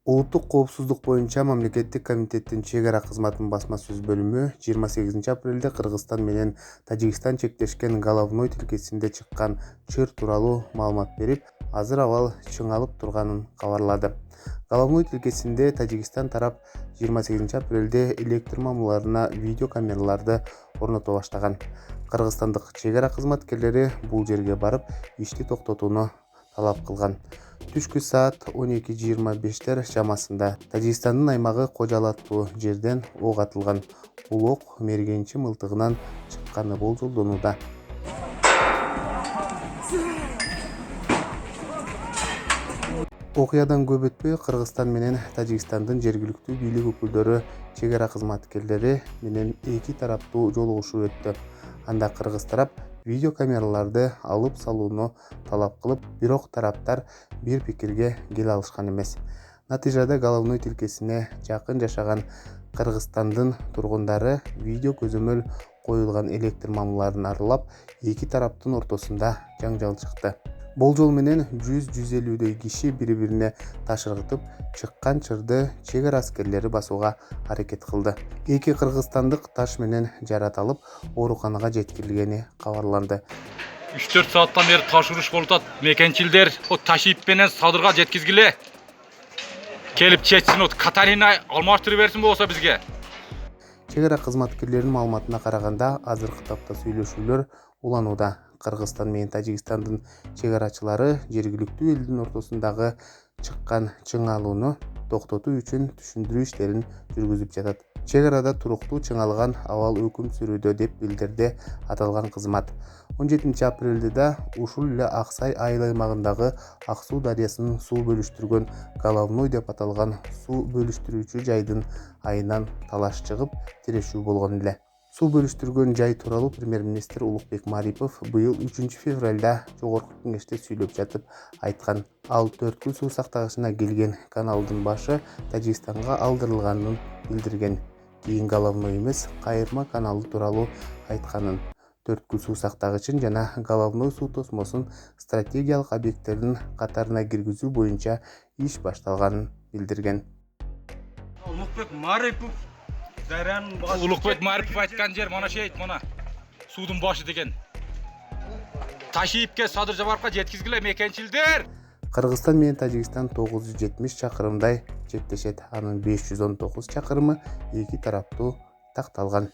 Улуттук коопсуздук боюнча Мамлекеттик комитеттин чек ара кызматынын басма сөз бөлүмү 28 апрелде Кыргызстан менен Тажикстан чектешкен головной тилкесинде чыккан чыр тууралуу маалымат берип, азыр абал чыңалып турганын кабарлады. Головной тилкесинде Тажикстан тарап 28 апрелде электр мамларына видео камераларды орното баштаган. Кыргызстандык чек ара кызматкерлери бул жерге барып, ишти токтотууну талап кылган. Түшкү саат 12:25 чамасында Тажикстандын аймагы Кожалы аттуу жерден ок атылган. Бул ок мергенчи мылтыгынан чыкканы болжолдонууда. Окуядан көп өтпөй Кыргызстан менен Тажикстандын жергиликтүү бийлик өкүлдөрү чек ара кызматкерлери менен эки тараптуу жолугушуу өттү. Анда кыргыз тарап видео камераларды алып салууну талап кылып, бирок тараптар бир пикирге келе алышкан эмес. Натыйжада головной тилкесине жакын жашаган Кыргызстандын тургундары видео көзөмөл коюлган электр мамларын аралап, эки тараптын ортосунда жаңжал чыкты. Болжол менен 100-150 киши бири-бирине таш ыргытып, чыккан чырды чек ара аскерлери басууга аракет кылды. Эки кыргызстандык таш менен жаратылып, ооруканага жеткирилгени кабарланды. 3-4 сааттан бeri таш уруш болуп атат. Мекенчилдер таш ип менен садырга жеткизгиле. Келип четсин, Катарина алмаштырып берсин болсо бизге. Чек ара кызматкерлеринин маалыматына караганда, азыркы тапта сүйлөшүүлөр уланууда. Кыргызстан менен Тажикстандын чек арачылары жергиликтүү элдин ортосундагы чыккан чыңалууну токтотуу үчүн түшүндүрүү иштерин жүргүзүп жатат. Чек арада туруктуу чыңалган абал өкүм сүрүүдө деп билдирди аталган кызмат. 17 апрелде да ушул эле Аксай айыл аймагындагы Ак суу дарыясынын суу бөлүштүргөн головной деп аталган суу бөлүштүрүүчү жайдын айынан талаш чыгып, тирешүү болгон эле. Суу бөлүштүргөн жай тууралуу премьер-министр Улукбек Марипов быйыл 3 февралда Жогорку кеңеште сүйлөп жатып айткан. Ал Төрткүл суу сактагычына келген каналдын башы Тажикстанга алдырылганын билдирген. Кийин головной эмес, кайырма каналы тууралуу айтканын. Төрткүл суу сактагычын жана головной суу тосмосун стратегиялык объекттердин катарына киргизүү боюнча иш башталганын билдирген. Улукбек Марипов айткан жер мана шейт, мана суудун башы деген. Ташипке садыр жабаркка жеткизгиле мекенчилдер. Кыргызстан менен Тажикстан 970 чакырымдай чектешет. Анын 519 чакырымы эки тараптуу такталган.